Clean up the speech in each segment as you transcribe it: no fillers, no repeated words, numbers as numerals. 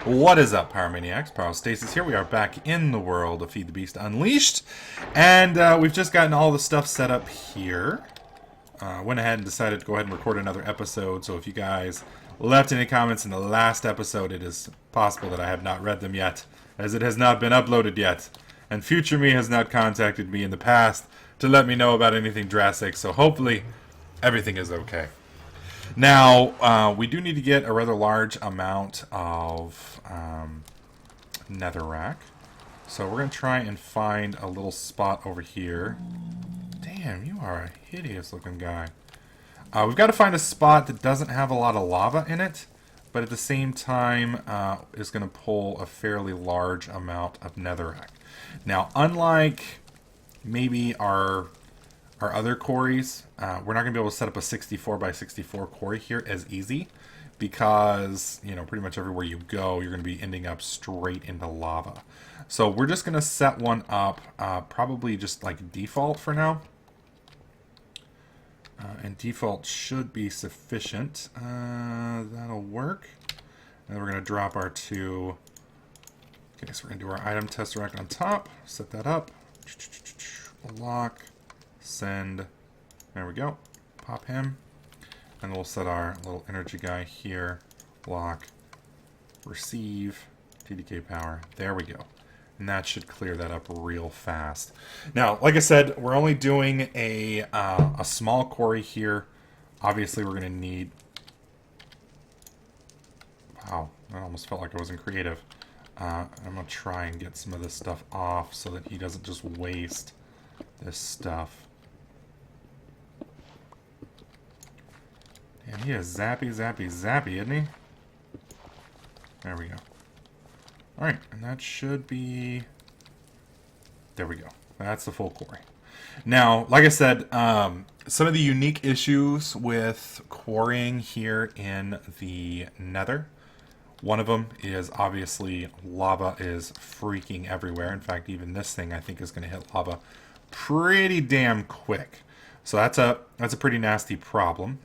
What is up, Power Maniacs? Pyrostasis here. We are back in the world of Feed the Beast Unleashed. And we've just gotten all the stuff set up here. Went ahead and decided to go ahead and record another episode. So if you guys left any comments in the last episode, it is possible that I have not read them yet, as it has not been uploaded yet. And future me has not contacted me in the past to let me know about anything drastic. So hopefully everything is okay. Now, we do need to get a rather large amount of netherrack. So we're going to try and find a little spot over here. Damn, you are a hideous looking guy. We've got to find a spot that doesn't have a lot of lava in it, but at the same time is going to pull a fairly large amount of netherrack. Now, unlike maybe our other quarries, we're not going to be able to set up a 64 by 64 quarry here as easy because, you know, pretty much everywhere you go, you're going to be ending up straight into lava. So we're just going to set one up, probably just like default for now. And default should be sufficient. That'll work. And then we're going to drop our two. Okay, so we're going to do our item tesseract on top. Set that up. Lock. Send. There we go. Pop him. And we'll set our little energy guy here. Lock. Receive. TDK power. There we go. And that should clear that up real fast. Now, like I said, we're only doing a small quarry here. Obviously, we're going to need... Wow, that almost felt like I wasn't creative. I'm going to try and get some of this stuff off so that he doesn't just waste this stuff. Damn, he is zappy, zappy, zappy, isn't he? There we go. Alright, and that should be... There we go. That's the full quarry. Now, like I said, some of the unique issues with quarrying here in the Nether, one of them is obviously lava is freaking everywhere. In fact, even this thing I think is going to hit lava pretty damn quick. So that's a pretty nasty problem.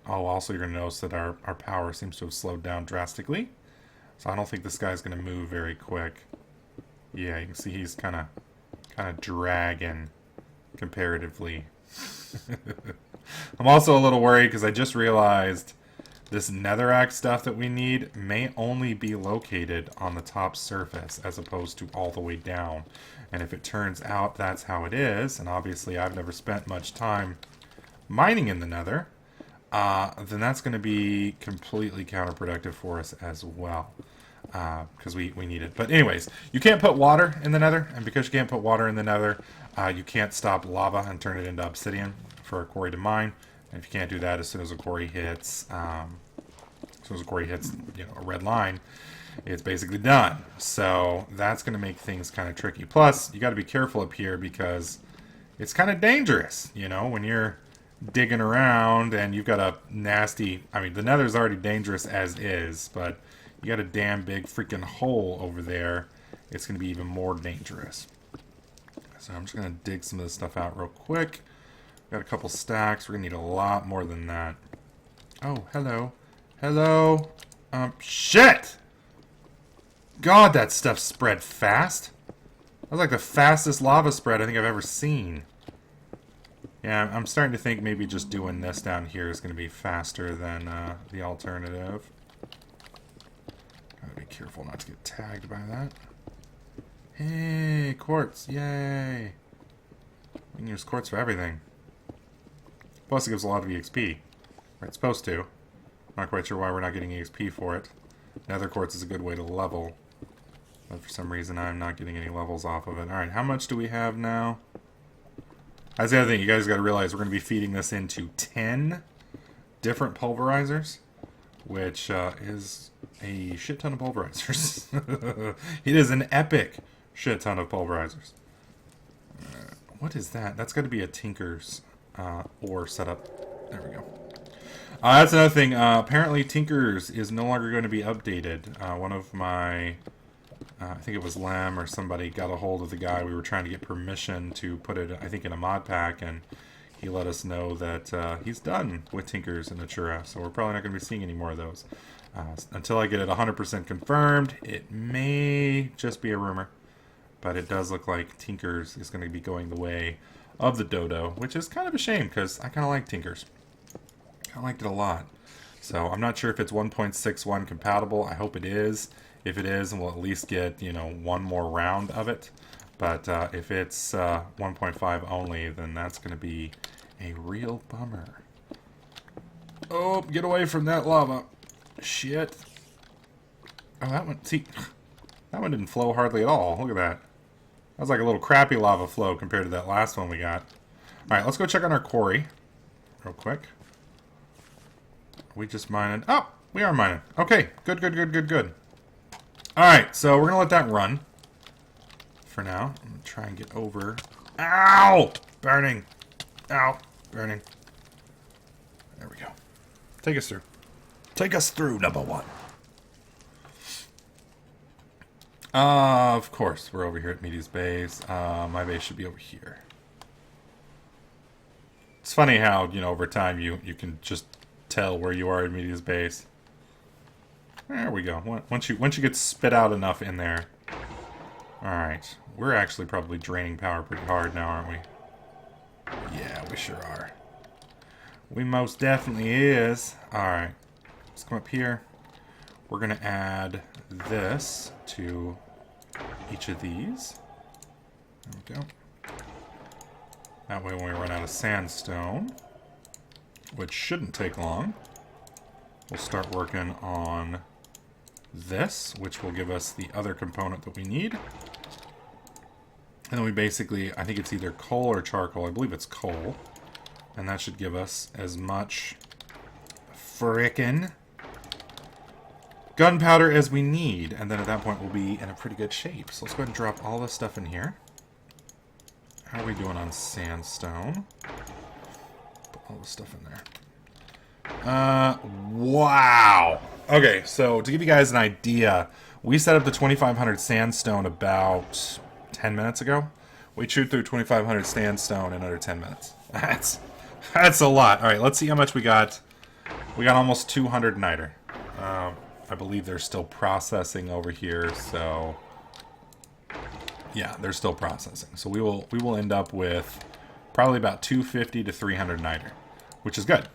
Also you're going to notice that our power seems to have slowed down drastically. So I don't think this guy's going to move very quick. Yeah, you can see he's kind of dragging comparatively. I'm also a little worried because I just realized this netherrack stuff that we need may only be located on the top surface as opposed to all the way down. And if it turns out that's how it is, and obviously I've never spent much time mining in the nether, then that's going to be completely counterproductive for us as well. Because we need it. But anyways, you can't put water in the nether, and because you can't put water in the nether, you can't stop lava and turn it into obsidian for a quarry to mine. And if you can't do that, as soon as a quarry hits, you know, a red line, it's basically done. So that's going to make things kind of tricky. Plus, you got to be careful up here because it's kind of dangerous, you know, when you're digging around and you've got a nasty... I mean, the nether's already dangerous as is, but you got a damn big freaking hole over there, it's going to be even more dangerous. So I'm just going to dig some of this stuff out real quick. Got a couple stacks. We're going to need a lot more than that. Oh, hello. Hello. Shit! God, that stuff spread fast. That was like the fastest lava spread I think I've ever seen. Yeah, I'm starting to think maybe just doing this down here is going to be faster than the alternative. Gotta be careful not to get tagged by that. Hey, quartz, yay! We can use quartz for everything. Plus it gives a lot of EXP. Or it's supposed to. Not quite sure why we're not getting EXP for it. Nether quartz is a good way to level. But for some reason I'm not getting any levels off of it. Alright, how much do we have now? That's the other thing, you guys gotta realize we're gonna be feeding this into 10 different pulverizers, which is a shit ton of pulverizers. It is an epic shit ton of pulverizers. What is that? That's got to be a Tinker's ore setup. There we go. That's another thing. Apparently Tinker's is no longer going to be updated. One of my... I think it was Lem or somebody got a hold of the guy. We were trying to get permission to put it, I think, in a mod pack, and he let us know that he's done with Tinker's and Natura, so we're probably not going to be seeing any more of those. Until I get it 100% confirmed, it may just be a rumor. But it does look like Tinkers is going to be going the way of the Dodo, which is kind of a shame because I kind of like Tinkers. I liked it a lot. So I'm not sure if it's 1.61 compatible. I hope it is. If it is, we'll at least get, you know, one more round of it. But if it's 1.5 only, then that's going to be a real bummer. Oh, get away from that lava. Shit. Oh, that one, see, that one didn't flow hardly at all. Look at that. That was like a little crappy lava flow compared to that last one we got. Alright, let's go check on our quarry real quick. We just mined. Oh, we are mining. Okay, good, good, good, good, good. Alright, so we're going to let that run for now. I'm going to try and get over. Ow! Burning. Ow. Burning. There we go. Take us through. Take us through, number one. Of course, we're over here at Meaty's base. My base should be over here. It's funny how, you know, over time you can just tell where you are at Meaty's base. There we go. Once you get spit out enough in there. Alright. We're actually probably draining power pretty hard now, aren't we? Yeah, we sure are. We most definitely is. Alright. Let's come up here. We're going to add this to each of these. There we go. That way when we run out of sandstone, which shouldn't take long, we'll start working on this, which will give us the other component that we need. And then we basically, I think it's either coal or charcoal. I believe it's coal. And that should give us as much frickin' gunpowder as we need. And then at that point we'll be in a pretty good shape. So let's go ahead and drop all this stuff in here. How are we doing on sandstone? Put all this stuff in there. Wow. Okay, so to give you guys an idea, we set up the 2500 sandstone about 10 minutes ago. We chewed through 2500 sandstone in under 10 minutes. That's a lot. All right, let's see how much we got. We got almost 200 niter. I believe they're still processing over here, so yeah, they're still processing. So we will end up with probably about 250 to 300 niter, which is good.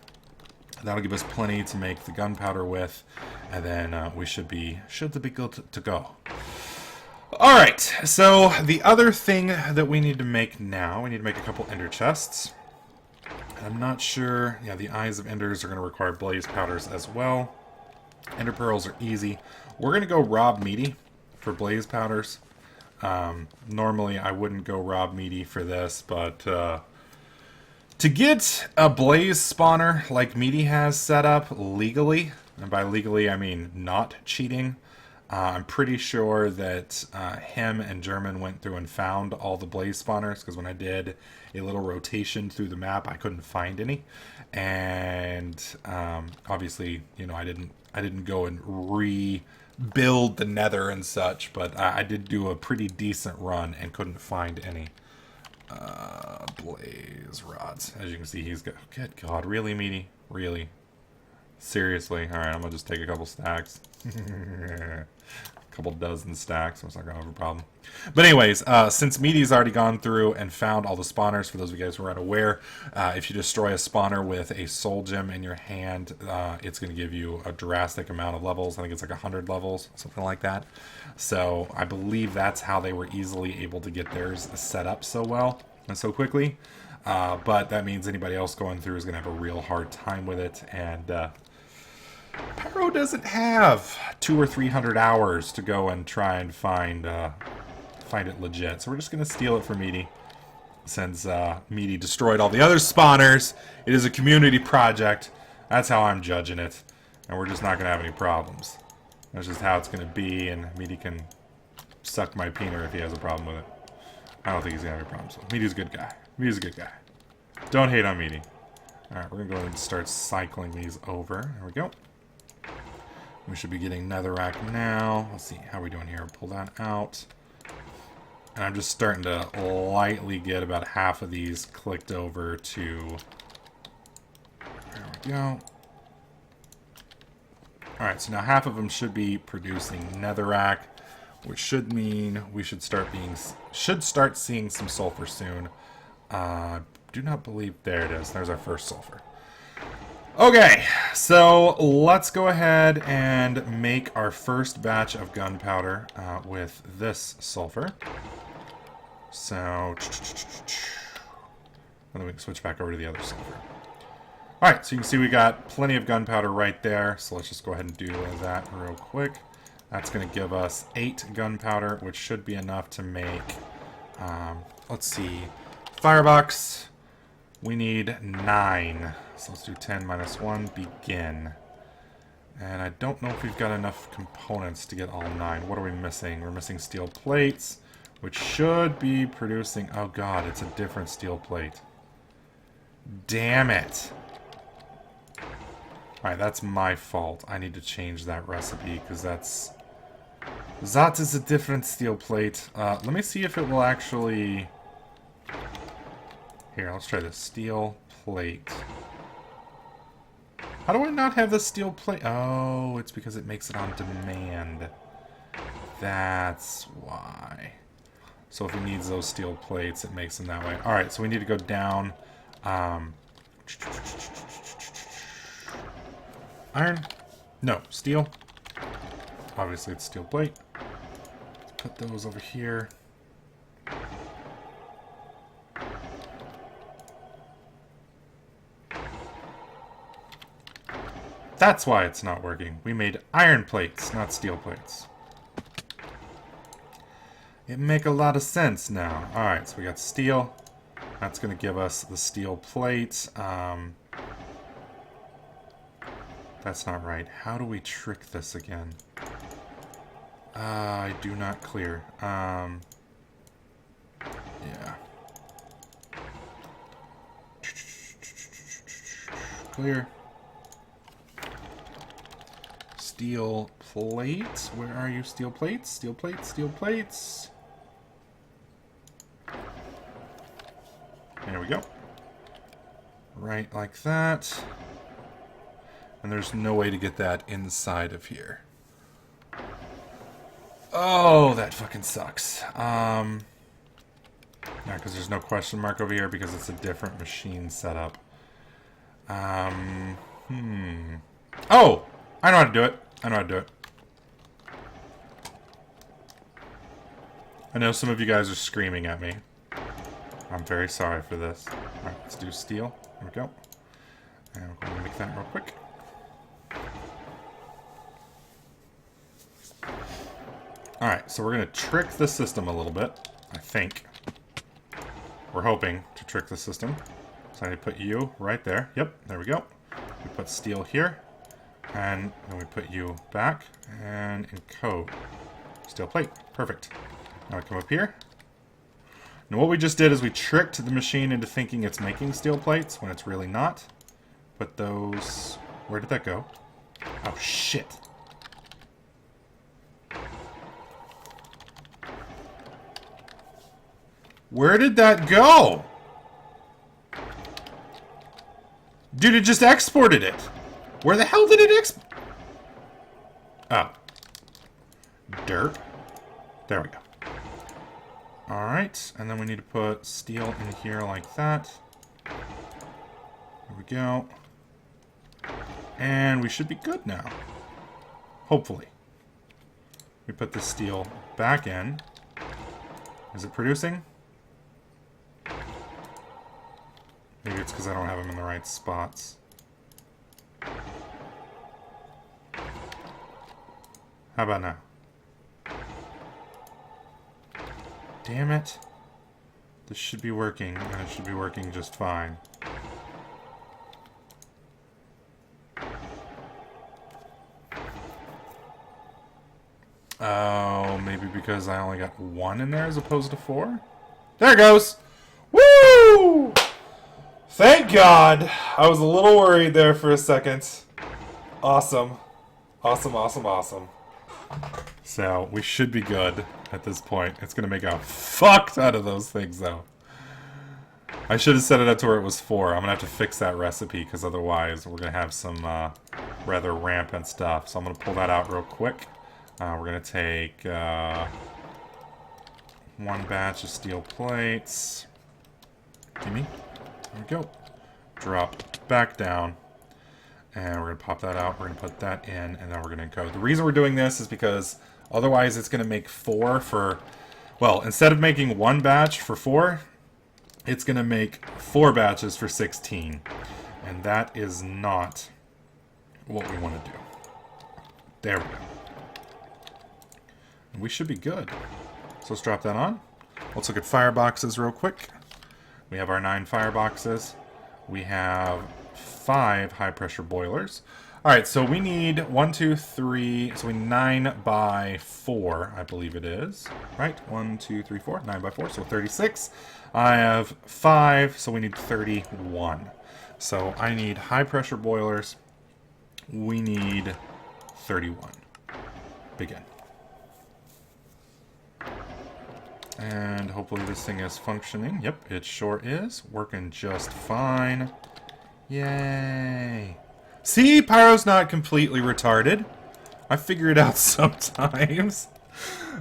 That'll give us plenty to make the gunpowder with, and then we should be good to go. All right, so the other thing that we need to make now, we need to make a couple ender chests. I'm not sure. Yeah, the eyes of enders are going to require blaze powders as well. Ender pearls are easy. We're going to go rob meaty for blaze powders. Normally I wouldn't go rob meaty for this, but to get a blaze spawner like meaty has set up legally, and by legally I mean not cheating, I'm pretty sure that him and German went through and found all the blaze spawners, because when I did a little rotation through the map I couldn't find any, and obviously, you know, I didn't go and rebuild the nether and such, but I did do a pretty decent run and couldn't find any blaze rods. As you can see, he's got, good God, really, meaty? Really? Seriously? Alright, I'm gonna just take a couple stacks. A couple dozen stacks, so it's not gonna have a problem. But anyways, since Meaty's already gone through and found all the spawners, for those of you guys who are unaware, if you destroy a spawner with a soul gem in your hand, it's going to give you a drastic amount of levels. I think it's like 100 levels, something like that. So I believe that's how they were easily able to get theirs set up so well and so quickly. But that means anybody else going through is going to have a real hard time with it, and Pyro doesn't have 200 or 300 hours to go and try and find it legit. So we're just going to steal it from Meaty. Since Meaty destroyed all the other spawners, it is a community project. That's how I'm judging it. And we're just not going to have any problems. That's just how it's going to be, and Meaty can suck my peener if he has a problem with it. I don't think he's going to have any problems with it. Meaty's a good guy. Meaty's a good guy. Don't hate on Meaty. Alright, we're going to go ahead and start cycling these over. There we go. We should be getting netherrack now. Let's see, how are we doing here? Pull that out. And I'm just starting to lightly get about half of these clicked over to... There we go. Alright, so now half of them should be producing netherrack, which should mean we should start seeing some sulfur soon. Do not believe... There it is. There's our first sulfur. Okay, so let's go ahead and make our first batch of gunpowder with this sulfur. So... And then we can switch back over to the other sulfur. Alright, so you can see we got plenty of gunpowder right there. So let's just go ahead and do that real quick. That's going to give us 8 gunpowder, which should be enough to make, let's see, firebox. We need 9. So let's do 10 minus 1, begin. And I don't know if we've got enough components to get all 9. What are we missing? We're missing steel plates, which should be producing... Oh god, it's a different steel plate. Damn it. Alright, that's my fault. I need to change that recipe, because that is a different steel plate. Let me see if it will actually... Here, let's try this. Steel plate. How do I not have the steel plate? Oh, it's because it makes it on demand. That's why. So if it needs those steel plates, it makes them that way. Alright, so we need to go down. Iron? No, steel. Obviously it's steel plate. Let's put those over here. That's why it's not working. We made iron plates, not steel plates. It make a lot of sense now. Alright, so we got steel. That's going to give us the steel plate. That's not right. How do we trick this again? I do not clear. Yeah. Clear. Steel plates. Where are you, steel plates? Steel plates, steel plates. There we go. Right like that. And there's no way to get that inside of here. Oh, that fucking sucks. Yeah, because there's no question mark over here because it's a different machine setup. Oh! I know how to do it. I know how to do it. I know some of you guys are screaming at me. I'm very sorry for this. Alright, let's do steel. There we go. And we're going to make that real quick. Alright, so we're going to trick the system a little bit, I think. We're hoping to trick the system. So I need to put you right there. Yep, there we go. We put steel here. And then we put you back. And encode. Steel plate. Perfect. Now we come up here. Now what we just did is we tricked the machine into thinking it's making steel plates when it's really not. Put those... Where did that go? Oh, shit. Where did that go? Dude, it just exported it. Where the hell did it export? Oh. Dirt. There we go. Alright, and then we need to put steel in here like that. There we go. And we should be good now. Hopefully. We put the steel back in. Is it producing? Maybe it's because I don't have them in the right spots. How about now? Damn it. This should be working, and it should be working just fine. Oh, maybe because I only got 1 in there as opposed to 4? There it goes! Woo! Thank God! I was a little worried there for a second. Awesome. Awesome, awesome, awesome. So, we should be good at this point. It's going to make a fuck ton of those things, though. I should have set it up to where it was 4. I'm going to have to fix that recipe, because otherwise we're going to have some rather rampant stuff. So I'm going to pull that out real quick. We're going to take one batch of steel plates. Gimme. There we go. Drop back down. And we're going to pop that out. We're going to put that in, and then we're going to encode. The reason we're doing this is because otherwise it's going to make 4 for... Well, instead of making 1 batch for 4, it's going to make 4 batches for 16. And that is not what we want to do. There we go. And we should be good. So let's drop that on. Let's look at fireboxes real quick. We have our 9 fireboxes. We have 5 high-pressure boilers. Alright, so we need 1, 2, 3, so we 9 by 4, I believe it is. Right? 1, 2, 3, 4, 9 by 4, so 36. I have 5, so we need 31. So I need high-pressure boilers. We need 31. Begin. And hopefully this thing is functioning. Yep, it sure is. Working just fine. Yay. See, Pyro's not completely retarded. I figure it out sometimes.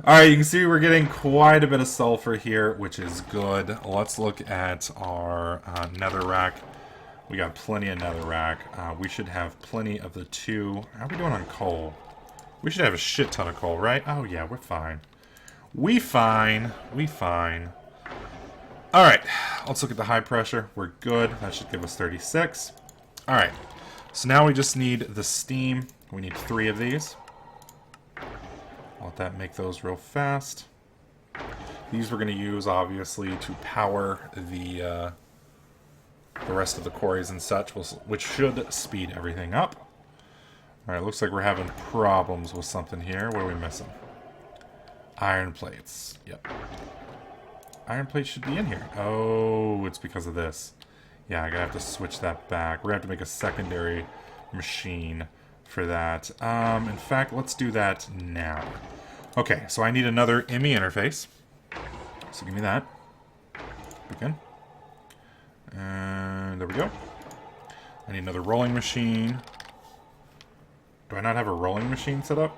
Alright, you can see we're getting quite a bit of sulfur here, which is good. Let's look at our netherrack. We got plenty of netherrack. We should have plenty of the 2. How are we doing on coal? We should have a shit ton of coal, right? Oh yeah, we're fine. We fine. Alright, let's look at the high pressure. We're good. That should give us 36. Alright, so now we just need the steam. We need 3 of these. I'll let that make those real fast. These we're going to use, obviously, to power the rest of the quarries and such, which should speed everything up. Alright, looks like we're having problems with something here. What are we missing? Iron plates. Yep. Iron plates should be in here. Oh, it's because of this. Yeah, I'm going to have to switch that back. We're going to have to make a secondary machine for that. In fact, let's do that now. Okay, so I need another IMI interface. So give me that. Begin. And there we go. I need another rolling machine. Do I not have a rolling machine set up?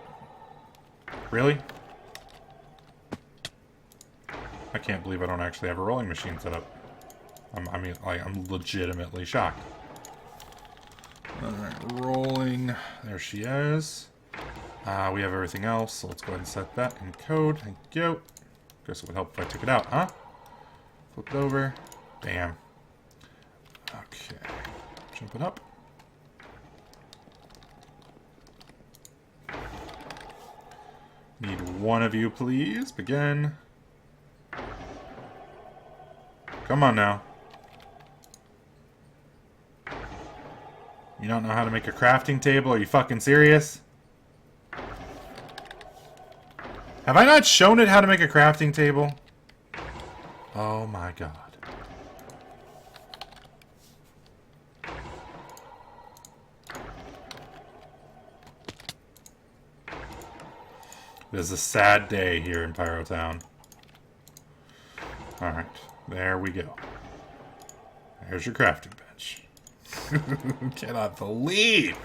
Really? I can't believe I don't actually have a rolling machine set up. I'm legitimately shocked. Alright, rolling. There she is. We have everything else, so let's go ahead and set that in code. Thank you. Guess it would help if I took it out, huh? Flip it over. Bam. Okay. Jump it up. Need 1 of you, please. Begin. Come on now. You don't know how to make a crafting table? Are you fucking serious? Have I not shown it how to make a crafting table? Oh my god. It is a sad day here in Pyrotown. Alright, there we go. There's your crafting bench. Cannot believe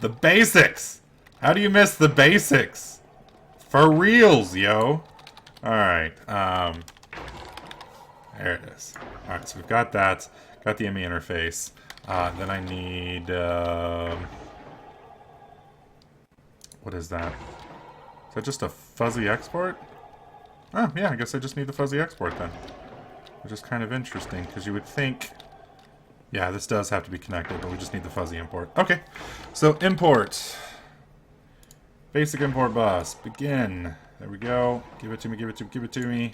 the basics. How do you miss the basics? For reals, yo. Alright, there it is. Alright, so we've got that. Got the ME interface. Then I need, what is that? Is that just a fuzzy export? Oh, yeah, I guess I just need the fuzzy export then. Which is kind of interesting, because you would think... Yeah, this does have to be connected, but we just need the fuzzy import. Okay, so import. Basic import bus. Begin. There we go. Give it to me, give it to me, give it to me.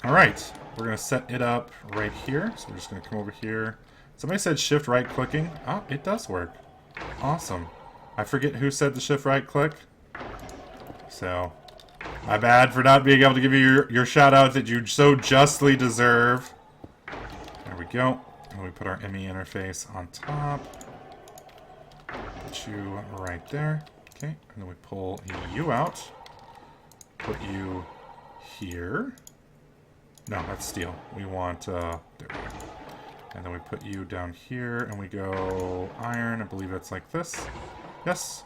Alright, we're going to set it up right here. So we're just going to come over here. Somebody said shift right clicking. Oh, it does work. Awesome. I forget who said the shift right click. So, my bad for not being able to give you your shout out that you so justly deserve. There we go. And we put our ME interface on top. Put you right there. Okay, and then we pull you out. Put you here. No, that's steel. We want, there we go. And then we put you down here, and we go iron. I believe it's like this. Yes.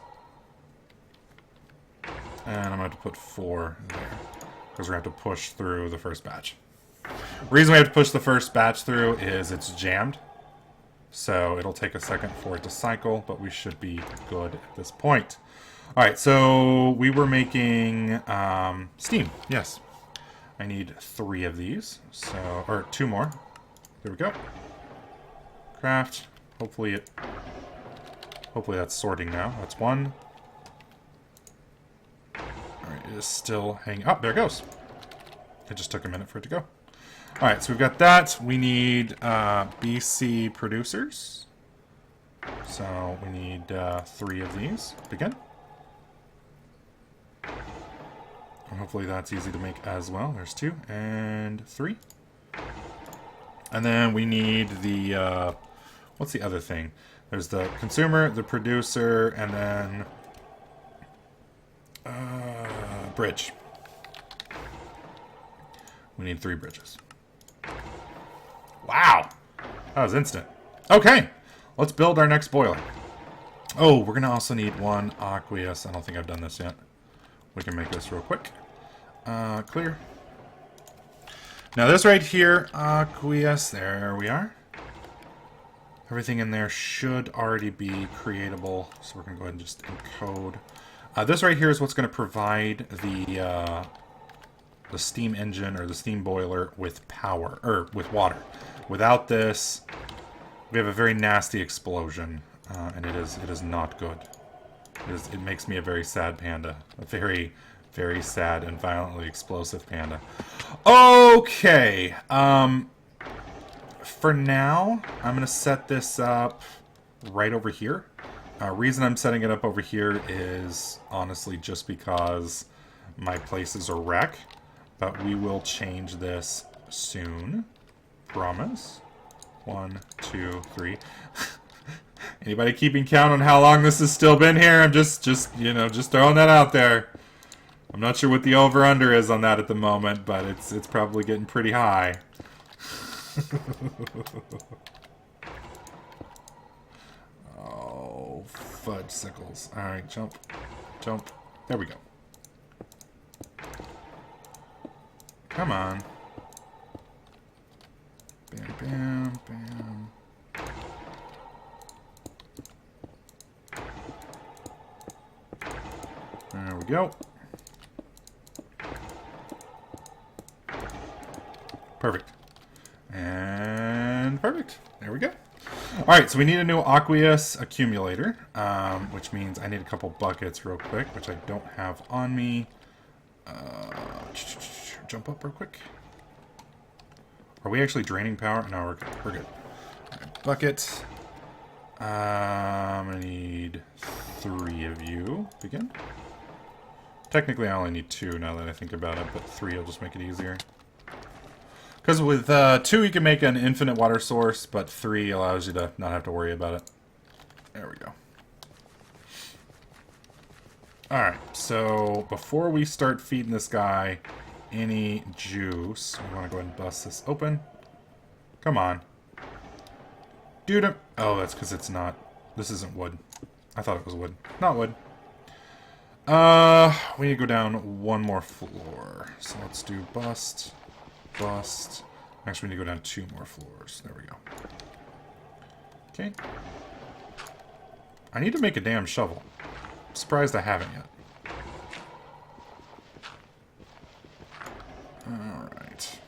And I'm going to have to put 4 there, because we're going to have to push through the first batch. The reason we have to push the first batch through is it's jammed. So it'll take a second for it to cycle, but we should be good at this point. Alright, so we were making steam. Yes. I need 3 of these. So, or 2 more. There we go. Craft. Hopefully that's sorting now. That's 1. Alright, it is still hanging up. There it goes. It just took a minute for it to go. Alright, so we've got that. We need BC producers. So we need 3 of these. Begin. And hopefully that's easy to make as well. There's 2 and 3. And then we need the, what's the other thing? There's the consumer, the producer, and then bridge. We need 3 bridges. Wow! That was instant. Okay! Let's build our next boiler. Oh, we're going to also need 1 aqueous. I don't think I've done this yet. We can make this real quick. Clear. Now this right here, aqueous, there we are. Everything in there should already be creatable, so we're going to go ahead and just encode. This right here is what's going to provide the steam engine or the steam boiler with power, or with water. Without this, we have a very nasty explosion, and it is not good. It makes me a very sad panda. A very, very sad and violently explosive panda. Okay. For now, I'm going to set this up right over here. Reason I'm setting it up over here is honestly just because my place is a wreck. But we will change this soon. Promise. 1, 2, 3. Anybody keeping count on how long this has still been here? I'm just throwing that out there. I'm not sure what the over-under is on that at the moment, but it's probably getting pretty high. Oh, fudge sickles. Alright, jump. Jump. There we go. Come on. Bam, bam, bam. There we go. Perfect. And perfect. There we go. Alright, so we need a new aqueous accumulator, which means I need a couple buckets real quick, which I don't have on me. Jump up real quick. Are we actually draining power? No, we're good. We're good. Right, bucket. I'm going to need 3 of you. Begin. Technically, I only need 2 now that I think about it, but 3 will just make it easier. Because with 2, you can make an infinite water source, but 3 allows you to not have to worry about it. There we go. Alright, so before we start feeding this guy any juice, we want to go ahead and bust this open. Come on. Dude, oh, that's because it's not. This isn't wood. I thought it was wood. Not wood. We need to go down 1 more floor. So let's do bust. Bust. Actually, we need to go down 2 more floors. There we go. Okay. I need to make a damn shovel. I'm surprised I haven't yet. Alright.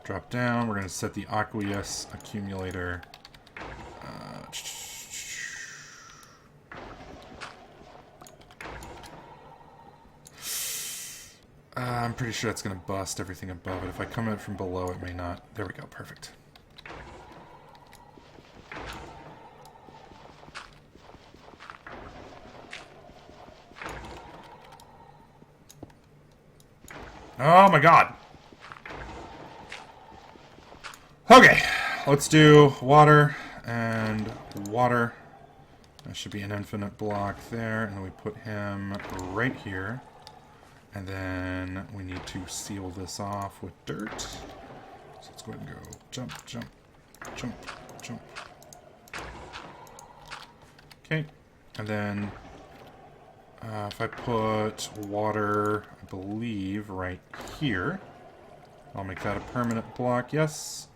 Drop down. We're going to set the aqueous accumulator. I'm pretty sure that's going to bust everything above it. If I come in from below, it may not. There we go. Perfect. Oh my god. Okay. Let's do water and water. That should be an infinite block there. And then we put him right here. And then we need to seal this off with dirt. So let's go ahead and go jump, jump, jump, jump. Okay, and then if I put water, I believe, right here, I'll make that a permanent block. Yes.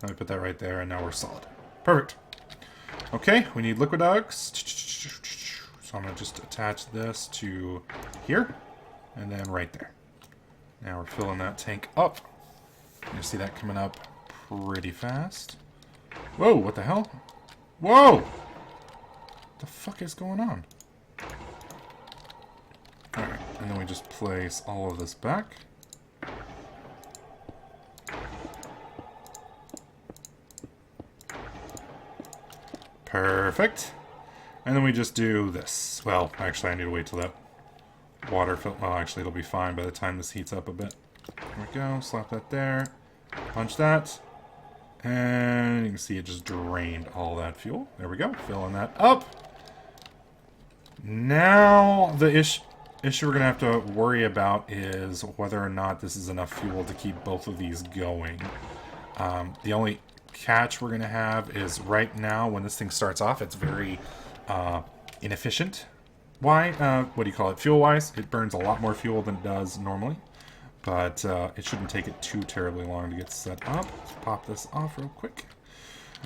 Let me put that right there, and now we're solid. Perfect. Okay, we need Liquidox. So I'm going to just attach this to here, and then right there. Now we're filling that tank up. You see that coming up pretty fast. Whoa, what the hell? Whoa! What the fuck is going on? Alright, and then we just place all of this back. Perfect. And then we just do this. Well, actually I need to wait till that water well, actually it'll be fine by the time this heats up a bit. There we go, slap that there. Punch that. And you can see it just drained all that fuel. There we go, filling that up. Now the issue we're going to have to worry about is whether or not this is enough fuel to keep both of these going. The only catch we're going to have is right now when this thing starts off, it's very inefficient. Why? What do you call it? Fuel-wise, it burns a lot more fuel than it does normally. But it shouldn't take it too terribly long to get set up. Let's pop this off real quick.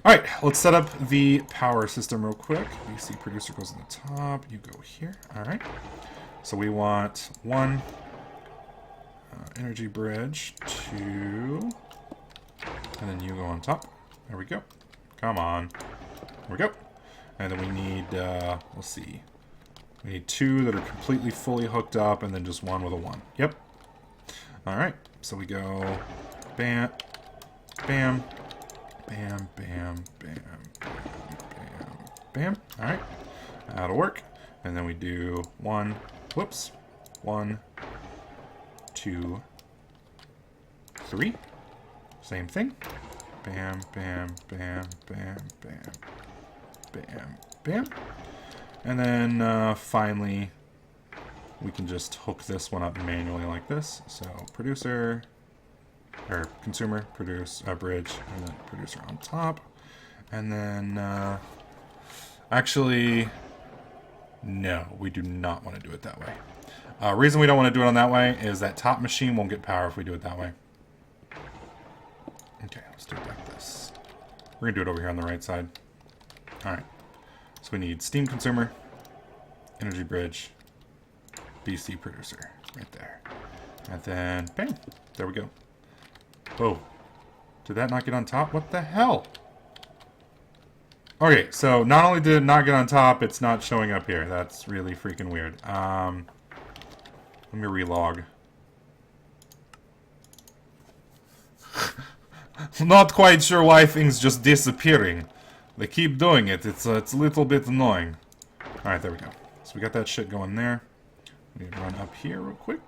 Alright, let's set up the power system real quick. BC producer goes on the top. You go here. Alright. So we want one energy bridge, two, and then you go on top. There we go. Come on. There we go. And then we need, let's see. We need two that are completely fully hooked up, and then just one with a one. Yep. Alright, so we go bam, bam, bam, bam, bam, bam, bam. Alright, that'll work. And then we do one, whoops, 1, 2, 3. Same thing. Bam, bam, bam, bam, bam, bam, bam. And then finally, we can just hook this one up manually like this. So producer, or consumer, produce, bridge, and then producer on top. And then, actually, no, we do not want to do it that way. Reason we don't want to do it on that way is that top machine won't get power if we do it that way. Okay, let's do it like this. We're going to do it over here on the right side. Alright. So we need steam consumer, energy bridge, BC producer, right there. And then, bang, there we go. Whoa. Did that not get on top? What the hell? Okay, so not only did it not get on top, it's not showing up here. That's really freaking weird. Let me relog. Not quite sure why things just disappearing. They keep doing it. It's a little bit annoying. Alright, there we go. So we got that shit going there. We need to run up here real quick.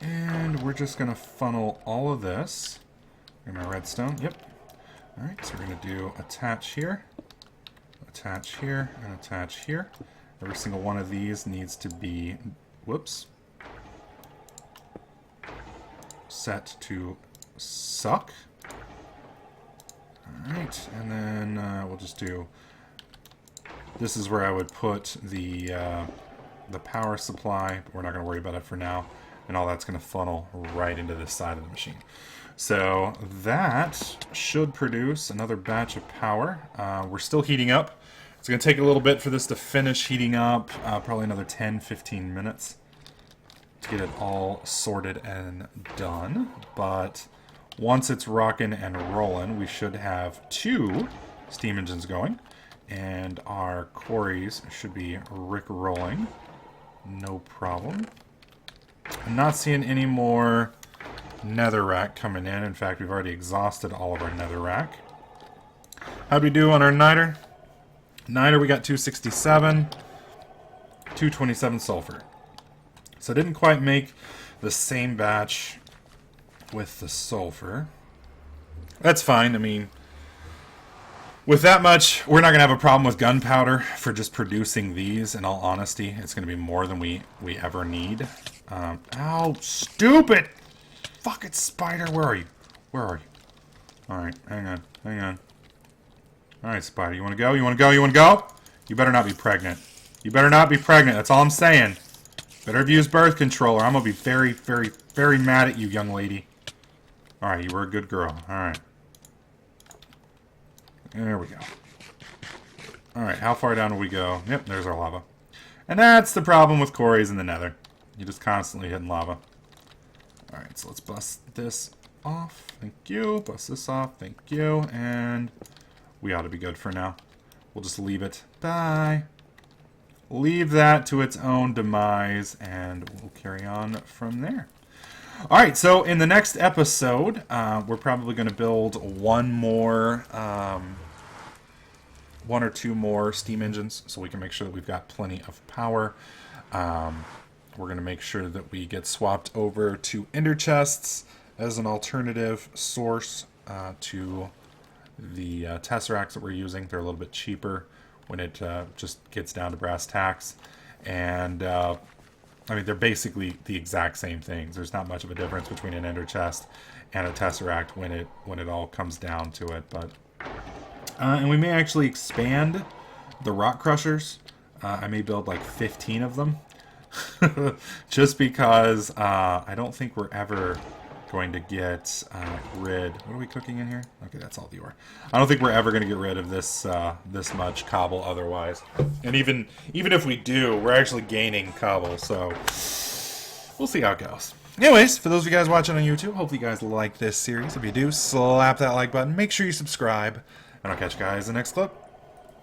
And we're just going to funnel all of this. In my redstone. Yep. Alright, so we're going to do attach here, and attach here. Every single one of these needs to be, whoops, set to suck. Alright, and then we'll just do, this is where I would put the power supply, but we're not going to worry about it for now. And all that's going to funnel right into this side of the machine. So that should produce another batch of power. We're still heating up. It's going to take a little bit for this to finish heating up, probably another 10-15 minutes to get it all sorted and done. But once it's rocking and rolling, we should have 2 steam engines going. And our quarries should be rick-rolling. No problem. I'm not seeing any more netherrack coming in. In fact, we've already exhausted all of our netherrack. How'd we do on our niter? Niter, we got 267, 227 sulfur. So I didn't quite make the same batch with the sulfur. That's fine. I mean, with that much, we're not going to have a problem with gunpowder for just producing these. In all honesty, it's going to be more than we ever need. Ow, stupid! Fucking spider, where are you? Where are you? Alright, hang on, hang on. Alright, spider, you wanna go? You wanna go? You wanna go? You better not be pregnant. You better not be pregnant, that's all I'm saying. Better have used birth control or I'm gonna be very, very, very mad at you, young lady. Alright, you were a good girl. Alright. There we go. Alright, how far down do we go? Yep, there's our lava. And that's the problem with quarries in the nether. You're just constantly hitting lava. Alright, so let's bust this off. Thank you. Bust this off. Thank you. And we ought to be good for now. We'll just leave it. Bye. Leave that to its own demise, and we'll carry on from there. Alright, so in the next episode, we're probably going to build one or two more steam engines, so we can make sure that we've got plenty of power. We're going to make sure that we get swapped over to ender chests as an alternative source to the tesseracts that we're using. They're a little bit cheaper when it just gets down to brass tacks. And, I mean, they're basically the exact same things. There's not much of a difference between an ender chest and a tesseract when it all comes down to it. But and we may actually expand the rock crushers. I may build like 15 of them. Just because I don't think we're ever going to get rid... What are we cooking in here? Okay, that's all the ore. I don't think we're ever going to get rid of this this much cobble otherwise. And even if we do, we're actually gaining cobble, so we'll see how it goes. Anyways, for those of you guys watching on YouTube, hopefully you guys like this series. If you do, slap that like button. Make sure you subscribe. And I'll catch you guys in the next clip.